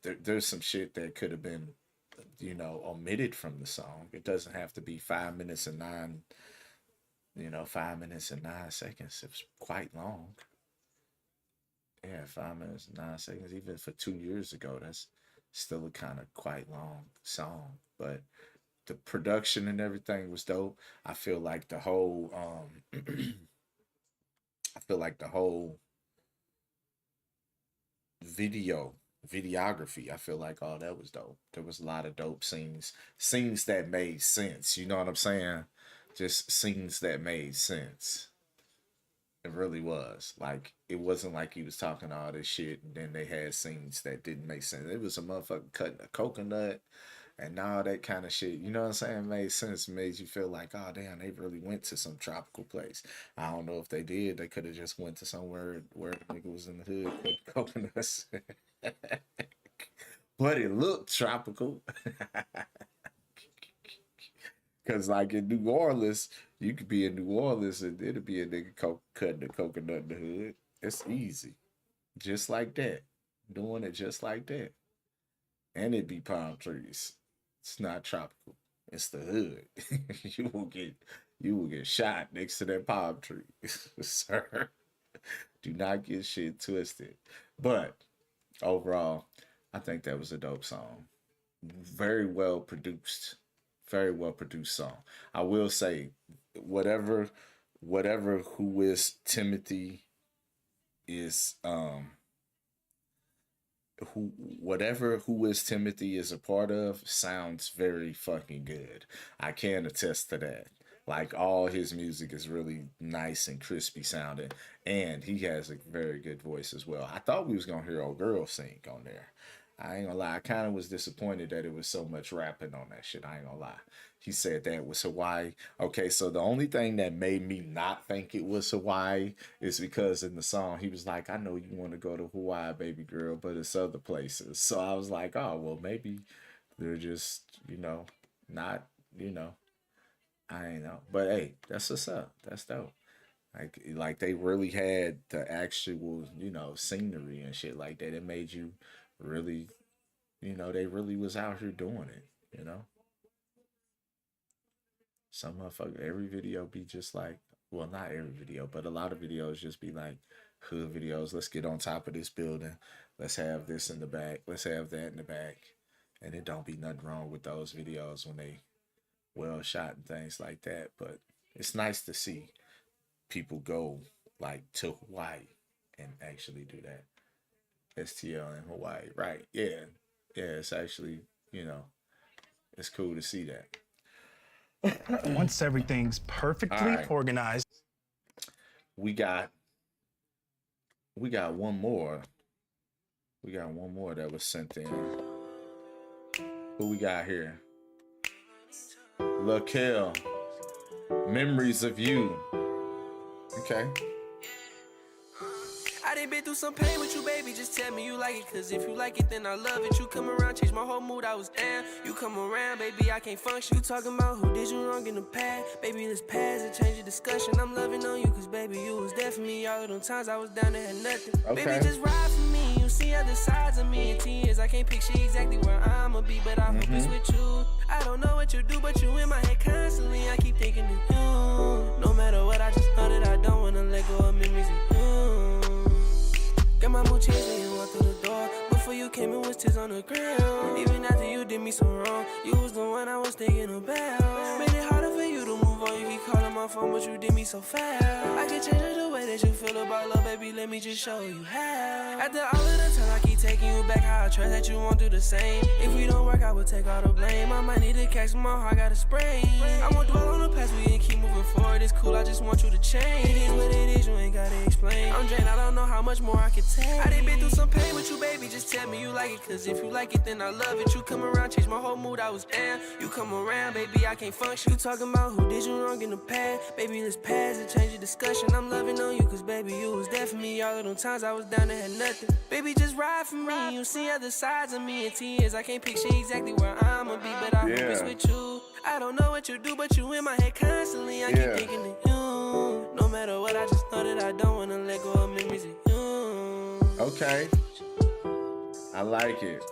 There's some shit that could have been, you know, omitted from the song. It doesn't have to be 5 minutes and 9 seconds. It's quite long. Yeah, 5 minutes and 9 seconds. Even for 2 years ago, that's still a kind of quite long song. But the production and everything was dope. I feel like the whole videography, I feel like all that was dope. There was a lot of dope scenes that made sense. You know what I'm saying? Just scenes that made sense. It really was. Like, it wasn't like he was talking all this shit and then they had scenes that didn't make sense. It was a motherfucker cutting a coconut and all that kind of shit. You know what I'm saying? It made sense. It made you feel like, oh damn, they really went to some tropical place. I don't know if they did. They could have just went to somewhere where nigga was in the hood cutting coconuts. But it looked tropical. Cause like in New Orleans, you could be in New Orleans and it'd be a nigga cutting a coconut in the hood. It's easy. Just like that. Doing it just like that. And it'd be palm trees. It's not tropical. It's the hood. You will get shot next to that palm tree. Sir. Do not get shit twisted. But overall, I think that was a dope song. Very well produced song. I will say, whatever Who Is Timothy is Who Is Timothy is a part of sounds very fucking good. I can attest to that. Like, all his music is really nice and crispy sounding, and he has a very good voice as well. I thought we was gonna hear old girl sing on there. I ain't gonna lie, I kind of was disappointed that it was so much rapping on that shit. I ain't gonna lie. He said that was Hawaii. Okay, so the only thing that made me not think it was Hawaii is because in the song, he was like, I know you want to go to Hawaii, baby girl, but it's other places. So I was like, oh, well, maybe they're just, you know, not, you know, I ain't know. But hey, that's what's up. That's dope. Like they really had the actual, you know, scenery and shit like that. It made you really, you know, they really was out here doing it, you know. Some motherfucker, every video be just like, well, not every video, but a lot of videos just be like hood videos. Let's get on top of this building. Let's have this in the back. Let's have that in the back. And it don't be nothing wrong with those videos when they well shot and things like that. But it's nice to see people go like to Hawaii and actually do that. STL in Hawaii, right? Yeah. Yeah, it's actually, you know, it's cool to see that. Once everything's perfectly organized. We got one more. We got one more that was sent in. Who we got here? Lakel. Memories of You. Okay. I done been through some pain with you, baby. Just tell me you like it. Cause if you like it, then I love it. You come around, change my whole mood. I was down. You come around, baby, I can't function. You talking about who did you wrong in the past. Baby, let's pass and change the discussion. I'm loving on you, cause baby, you was there for me. All of them times I was down there had nothing. Okay. Baby, just ride for me. You see other sides of me in 10 years. I can't picture exactly where I'ma be, but I hope it's with you. I don't know what you do, but you in my head. so wrong. You was the one I was thinking about. Made it harder for you to move on. You keep calling my phone, but you did me so fast. I can change it the way that you feel about love, baby. Let me just show you how. After all of the time I keep taking you back, how I trust that you won't do the same. If we don't work, I will take all the blame. I might need to catch my heart, got a sprain. I won't dwell on the past, we can keep moving forward. It's cool, I just want you to change. It is what it is, you ain't gotta explain. I'm drained, I don't know how much more I can take. I done been through some pain with you, baby. Just tell me you like it, cause if you like it, then I love it. You come around, change my whole mood, I was down. You come around, baby, I can't function. You talking about who did you wrong in the past. Baby, let's pass and change the discussion. I'm loving on you, cause baby, you was there for me. All of them times I was down and had nothing. Baby, just ride for me. You see other sides of me in 10 years. I can't picture exactly where I'ma be, but I hope it's with you. I don't know what you do, but you in my head constantly. I keep thinking of you. No matter what, I just know that I don't wanna let go of memories of you. Okay. I like it.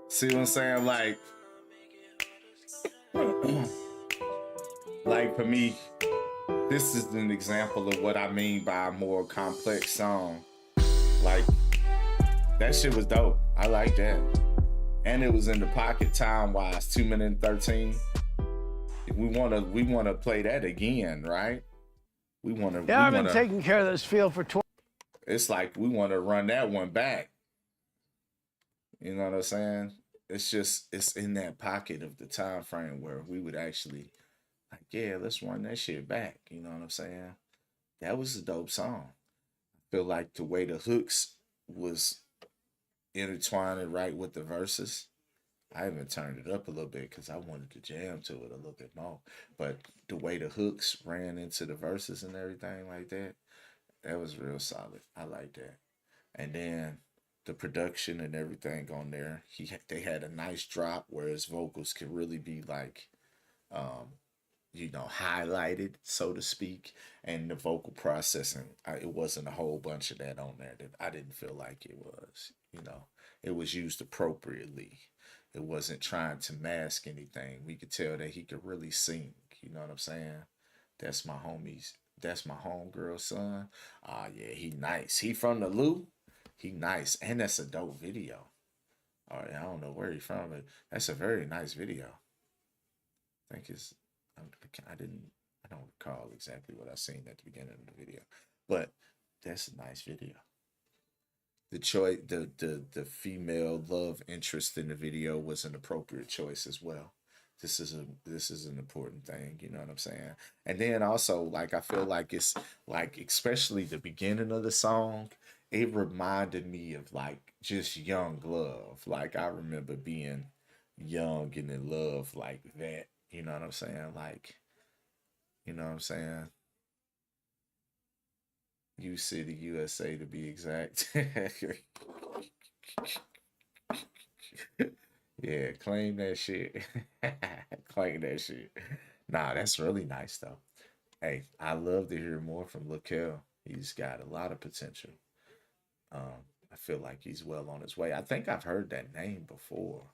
See what I'm saying? Like for me, this is an example of what I mean by a more complex song. Like, that shit was dope. I like that. And it was in the pocket time-wise, 2 minutes and 13. We wanna play that again, right? I've been taking care of this field for 20. It's like we want to run that one back. You know what I'm saying? It's in that pocket of the time frame where we would actually, like, yeah, let's run that shit back. You know what I'm saying? That was a dope song. I feel like the way the hooks was intertwining right with the verses. I even turned it up a little bit because I wanted to jam to it a little bit more. But the way the hooks ran into the verses and everything like that, that was real solid. I like that. And then the production and everything on there, they had a nice drop where his vocals could really be like, highlighted, so to speak. And the vocal processing, it wasn't a whole bunch of that on there that I didn't feel like it was. It was used appropriately. It wasn't trying to mask anything. We could tell that he could really sing. You know what I'm saying? That's my homies. That's my homegirl's son. Yeah, he nice. He from the Lou. He nice. And that's a dope video. All right, I don't know where he from, but that's a very nice video. I think I don't recall exactly what I seen at the beginning of the video, but that's a nice video. The choice, the female love interest in the video was an appropriate choice as well. This is an important thing, you know what I'm saying? And then also, like, I feel like it's like, especially the beginning of the song, it reminded me of like just young love. Like, I remember being young and in love like that. You know what I'm saying? Like, you know what I'm saying? U City, USA to be exact. Yeah, claim that shit. Claim that shit. Nah, that's really nice though. Hey, I love to hear more from Lakel. He's got a lot of potential. I feel like he's well on his way. I think I've heard that name before.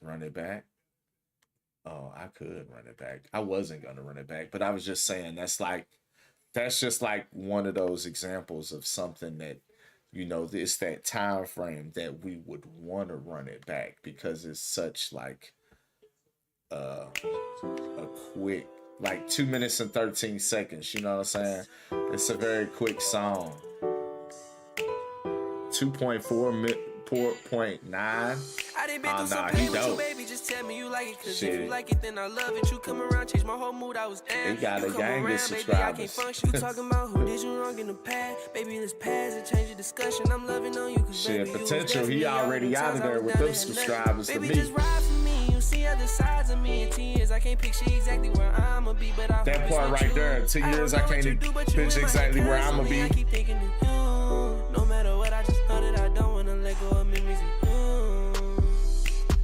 Run It Back. Oh, I could run it back. I wasn't gonna run it back, but I was just saying that's just like one of those examples of something that, it's that time frame that we would want to run it back because it's such like a quick, like 2 minutes and 13 seconds. You know what I'm saying? It's a very quick song. 2.9. I done been through some pain with you, baby. Just tell me you like it, cause if you like it, then I love it. You come around, change my whole mood, I was down. He got a gang of subscribers. Baby, I can't function. You talking about who did you wrong in the past. Baby, let's pass and change the discussion. I'm loving on you, cause baby, potential. He already out of there with them subscribers to me. Baby, just ride for me. You see other sides of me in 10 years. I can't picture exactly where I'ma be, but I that part right there. 10 years, I can't picture exactly where I'ma be. I keep thinking of you. No matter what, I just know that I don't wanna let go of memories of you.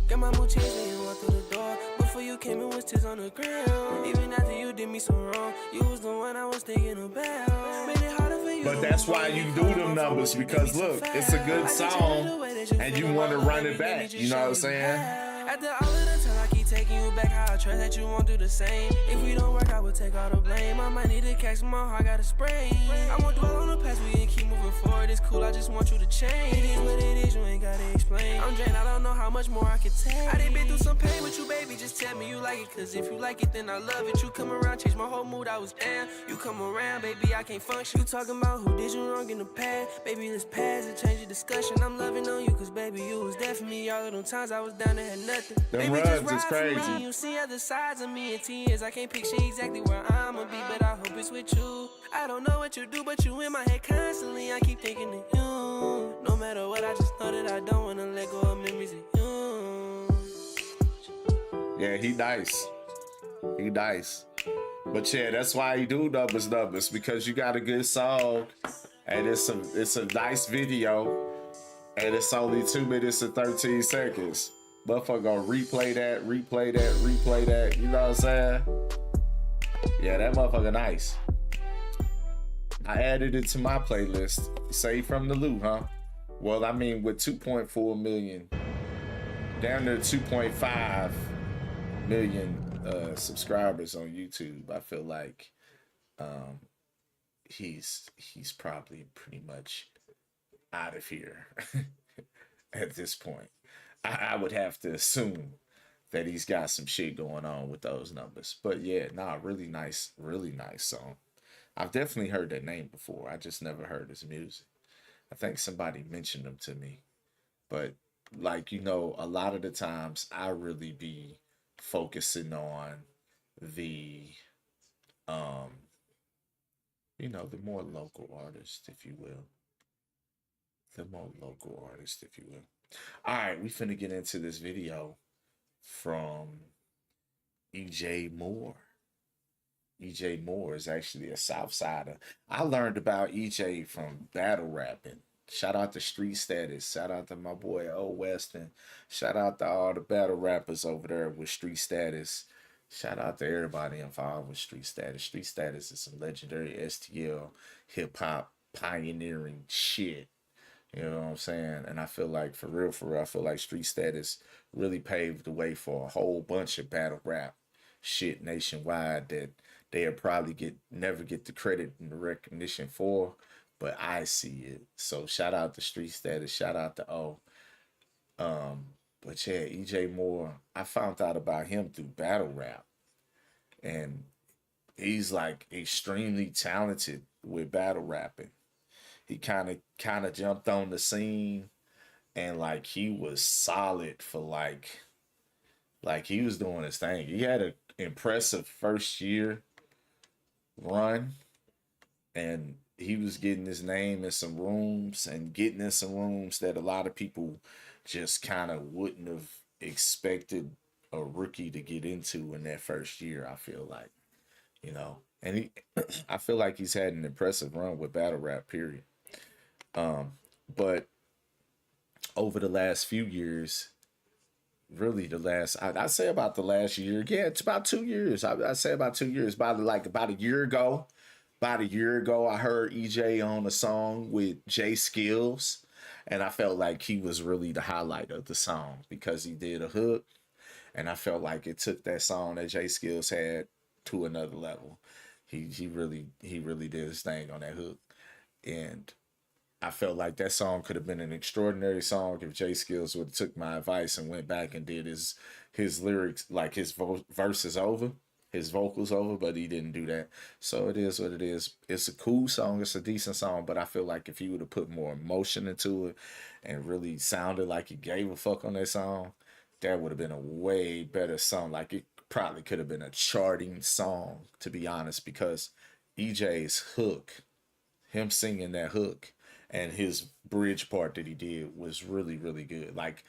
Got my mood changed when you walked through the door. Before you came in was tears on the ground. Even after you did me so wrong, you was the one I was thinking about. Made it harder for you. But that's why you do them numbers, because look, it's a good song and you want to run it back. You know what I'm saying? After all of the time I keep taking you back, how I trust that you won't do the same. If we don't work, I will take all the blame. I might need to catch my heart, got a sprain. I won't dwell on the past, we can keep moving forward. It's cool, I just want you to change. It is what it is, you ain't explain. I'm drained, I don't know how much more I can take. I done been through some pain with you, baby, just tell me you like it. Cause if you like it, then I love it. You come around, change my whole mood, I was down. You come around, baby, I can't function. You talking about who did you wrong in the past. Baby, let's pass and change the discussion. I'm loving on you, cause baby, you was there for me. All of them times I was down and had nothing. Them Baby, just runs is ride for crazy. me. You see other sides of me in tears. I can't picture exactly where I'ma be, but I hope it's with you. I don't know what you do, but you in my head constantly. I keep thinking of you. No matter what, I just know that I don't wanna let go of memories of you. Yeah, he nice. He nice. But yeah, that's why he do numbers, because you got a good song and it's a nice video and it's only 2 minutes and 13 seconds. Motherfucker gonna replay that. You know what I'm saying? Yeah, that motherfucker nice. I added it to my playlist. Saved from the loot, huh? Well, I mean, with 2.4 million, down to 2.5 million subscribers on YouTube, I feel like he's probably pretty much out of here at this point. I would have to assume that he's got some shit going on with those numbers. But yeah, really nice song. I've definitely heard that name before. I just never heard his music. I think somebody mentioned him to me. But like, you know, a lot of the times I really be focusing on the you know, the more local artists, if you will. All right, we finna get into this video from EJ Moore. EJ Moore is actually a Southsider. I learned about EJ from battle rapping. Shout out to Street Status. Shout out to my boy Old Weston. Shout out to all the battle rappers over there with Street Status. Shout out to everybody involved with Street Status. Street Status is some legendary STL hip hop pioneering shit. You know what I'm saying? And I feel like, for real, I feel like Street Status really paved the way for a whole bunch of battle rap shit nationwide that they'll probably never get the credit and the recognition for, but I see it. So shout out to Street Status, shout out to O. But yeah, EJ Moore, I found out about him through battle rap, and he's like extremely talented with battle rapping. He kind of jumped on the scene, and like he was solid for like he was doing his thing. He had an impressive first year run, and he was getting his name in some rooms and getting in some rooms that a lot of people just kind of wouldn't have expected a rookie to get into in that first year, I feel like, you know. And I feel like he's had an impressive run with battle rap, period. But over the last few years, really I'd say about the last year. Yeah, it's about 2 years. I'd say about 2 years. About a year ago, I heard EJ on a song with Jay Skills, and I felt like he was really the highlight of the song because he did a hook, and I felt like it took that song that Jay Skills had to another level. He really did his thing on that hook, and I felt like that song could have been an extraordinary song if Jay Skills would have took my advice and went back and did his lyrics, like his verses over, his vocals over, but he didn't do that. So it is what it is. It's a cool song. It's a decent song, but I feel like if he would have put more emotion into it and really sounded like he gave a fuck on that song, that would have been a way better song. Like it probably could have been a charting song, to be honest, because EJ's hook, him singing that hook, and his bridge part that he did was really, really good. Like,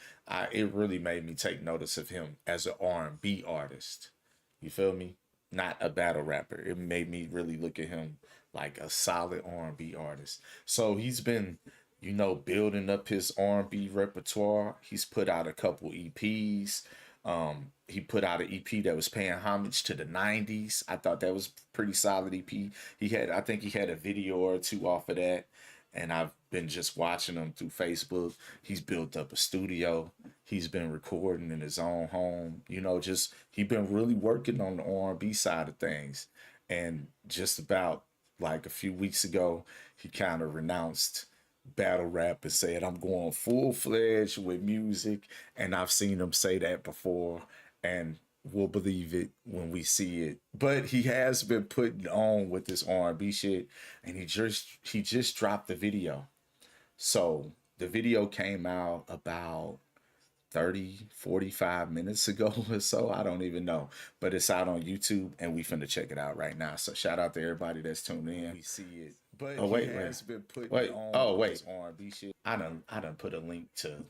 it really made me take notice of him as an R&B artist. You feel me? Not a battle rapper. It made me really look at him like a solid R&B artist. So he's been, you know, building up his R&B repertoire. He's put out a couple EPs. He put out an EP that was paying homage to the 90s. I thought that was pretty solid EP. I think he had a video or two off of that. And I've been just watching him through Facebook. He's built up a studio. He's been recording in his own home. You know, he's been really working on the R&B side of things. And just about like a few weeks ago, he kind of renounced battle rap and said, I'm going full-fledged with music, and I've seen him say that before, and we'll believe it when we see it. But he has been putting on with this R&B shit, and he just dropped the video. So the video came out about 45 minutes ago or so. I don't even know, but it's out on YouTube, and we finna check it out right now. So shout out to everybody that's tuned in. We see it. But wait. R&B shit. I done put a link to.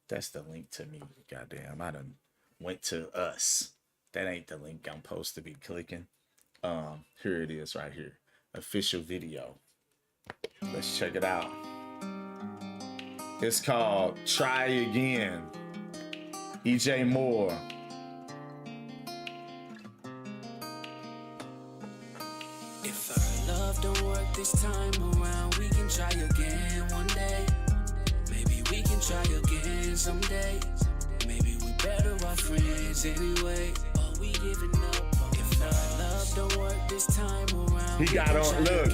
That's the link to me. Goddamn, I done went to us. That ain't the link I'm supposed to be clicking. Here it is right here. Official video. Let's check it out. It's called Try Again. EJ Moore. If our love don't work this time around, we can try again one day. Maybe we can try again someday. Maybe we better off friends anyway. Are we giving up? If our love don't work this time around, he got on. Look.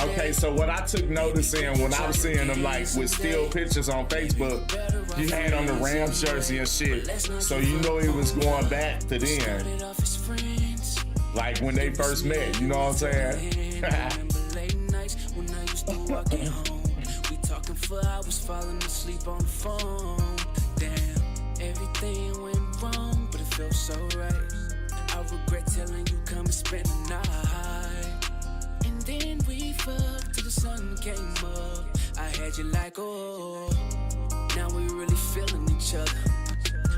Okay, so what I took notice in when I was seeing them like with still pictures on Facebook, he had on the Rams jersey and shit. So you know he was going back to then. Like when they first met, you know what I'm saying? We talking for hours, falling asleep on the phone. Damn, everything went wrong, but it felt so right. I regret telling you come and spend the night. And then we fucked till the sun came up. I had you like, oh, now we really feeling each other.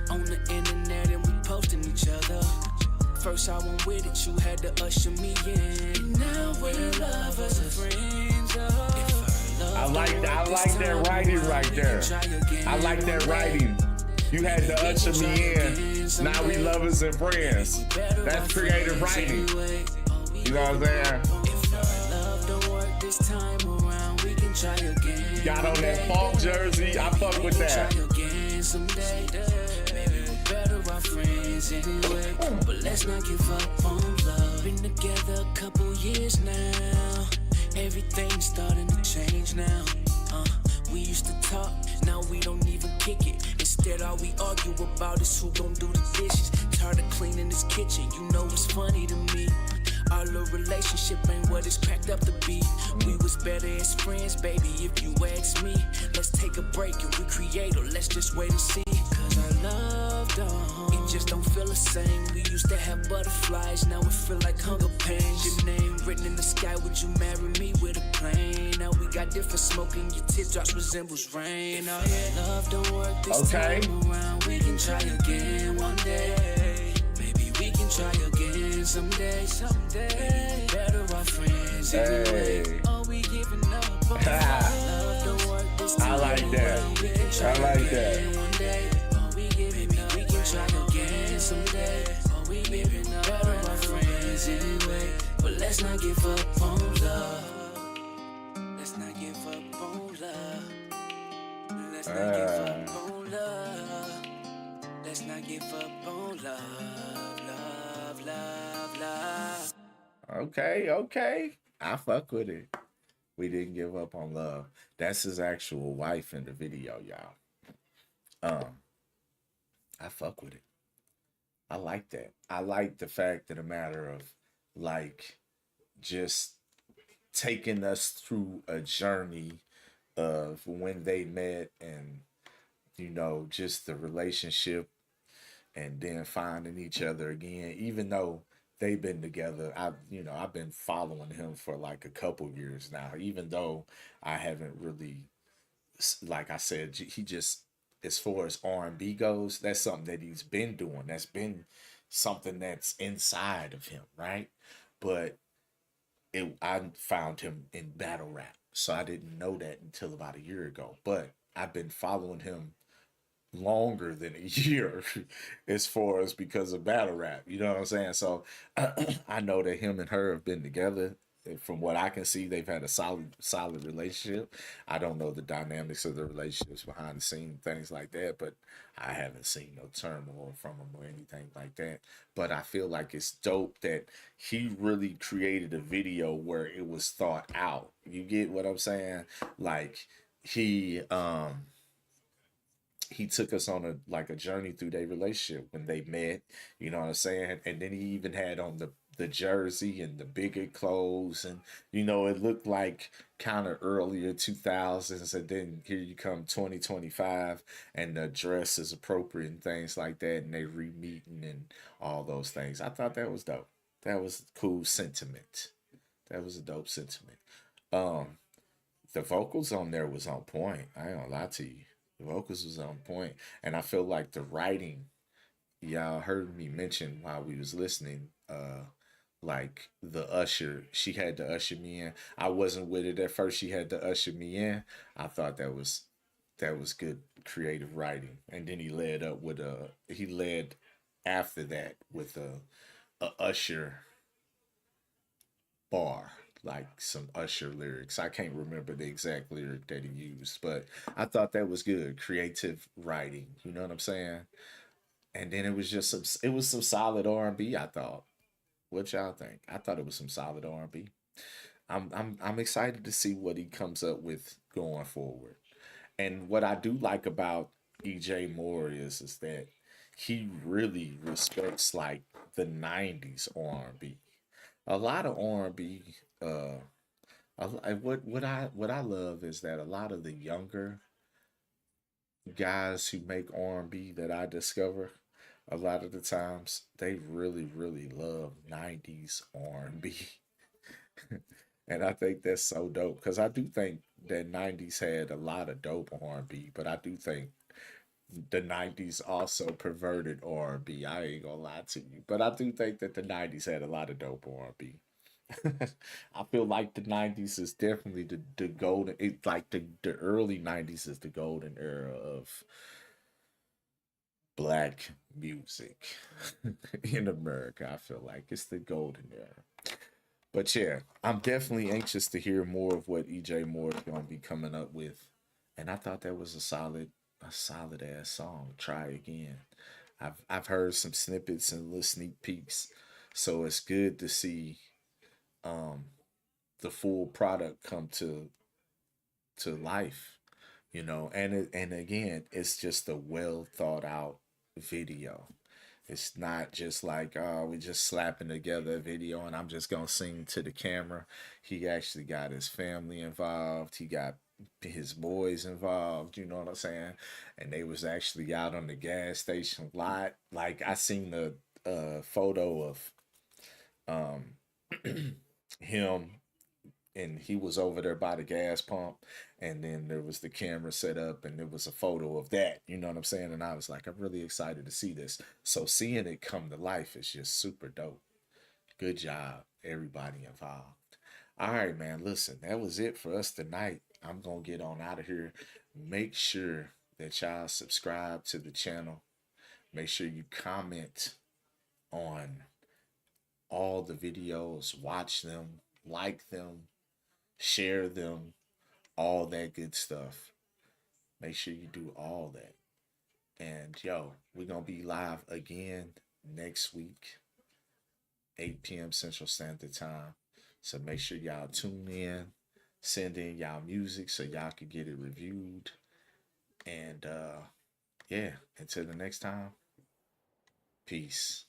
On the internet and we posting each other. First I went with it, you had to usher me in. Now we're lovers and friends. I like that writing right there. I like that writing. You had to usher me in. Now we lovers and friends. That's creative writing. You know what I'm saying? Got on that funk jersey. I fuck with that. Anyway, but let's not give up on love. Been together a couple years now. Everything's starting to change now. We used to talk, now we don't even kick it. Instead, all we argue about is who gon' do the dishes. Tired of cleaning this kitchen, you know it's funny to me. Our little relationship ain't what it's cracked up to be. We was better as friends, baby, if you ask me. Let's take a break and recreate, or let's just wait and see. Cause our love it just don't feel the same. We used to have butterflies, now it feel like hunger pains. Your name written in the sky, would you marry me with a plane? Now we got different smoking, your teardrops resembles rain. Oh yeah, love don't work this time around. We can try again one day. Maybe we can try again someday. Maybe better off friends anyway. Are we giving up on love don't work this time I like that. I like that. Try again someday. We living up better my friends anyway. But let's not give up on love. Let's not give up on love. Let's not give up on love. Let's not give up on love. Love. Okay. I fuck with it. We didn't give up on love. That's his actual wife in the video, y'all. I fuck with it. I like that. I like the fact of the matter of like just taking us through a journey of when they met and, you know, just the relationship and then finding each other again, even though they've been together. I've been following him for like a couple years now, even though I haven't really, like I said, he just, as far as R&B goes, that's something that he's been doing. That's been something that's inside of him, right? But I found him in battle rap, so I didn't know that until about a year ago. But I've been following him longer than a year as far as because of battle rap. You know what I'm saying? So I know that him and her have been together. From what I can see, they've had a solid relationship. I don't know the dynamics of the relationships behind the scenes, things like that, but I haven't seen no turmoil from him or anything like that. But I feel like it's dope that he really created a video where it was thought out. You get what I'm saying? Like, he he took us on a journey through their relationship when they met, you know what I'm saying? And then he even had on the jersey and the bigger clothes, and it looked like kind of earlier 2000s, and then here you come 2025 and the dress is appropriate and things like that, and they re-meeting and all those things. I thought that was dope. That was cool sentiment. That was a dope sentiment. Um, the vocals on there was on point. I ain't gonna lie to you. The vocals was on point, and I feel like the writing. Y'all heard me mention while we was listening. Like the usher, she had to usher me in. I wasn't with it at first. She had to usher me in. I thought that was good creative writing. And then he led after that with a usher bar, like some Usher lyrics. I can't remember the exact lyric that he used, but I thought that was good, creative writing. You know what I'm saying? And then it was some solid R&B. I thought. What y'all think? I thought it was some solid R&B. I'm excited to see what he comes up with going forward. And what I do like about EJ Moore is that he really respects like the 90s R&B. A lot of R&B what I love is that a lot of the younger guys who make R&B that I discover, a lot of the times they really really love 90s R&B. And I think that's so dope because I do think that 90s had a lot of dope R&B, but I do think the 90s also perverted R&B. I ain't gonna lie to you, but I do think that the 90s had a lot of dope R&B. I feel like the 90s is definitely the golden, it's like the early 90s is the golden era of black music in America. I feel like it's the golden era. But yeah, I'm definitely anxious to hear more of what EJ Moore is going to be coming up with. And I thought that was a solid ass song. Try again. I've heard some snippets and little sneak peeks, so it's good to see um the full product come to life, and again, it's just a well thought out video. It's not just like, oh, we just slapping together a video and I'm just gonna sing to the camera. He actually got his family involved. He got his boys involved, you know what I'm saying? And they was actually out on the gas station lot. Like I seen the photo of um him, and he was over there by the gas pump, and then there was the camera set up and there was a photo of that, you know what I'm saying? And I was like, I'm really excited to see this. So seeing it come to life is just super dope. Good job everybody involved. All right, man, listen, that was it for us tonight. I'm gonna get on out of here. Make sure that y'all subscribe to the channel. Make sure you comment on all the videos, watch them, like them, share them, all that good stuff. Make sure you do all that. And yo, we're going to be live again next week, 8 p.m. Central Standard Time. So make sure y'all tune in, send in y'all music so y'all can get it reviewed. And yeah, until the next time, peace.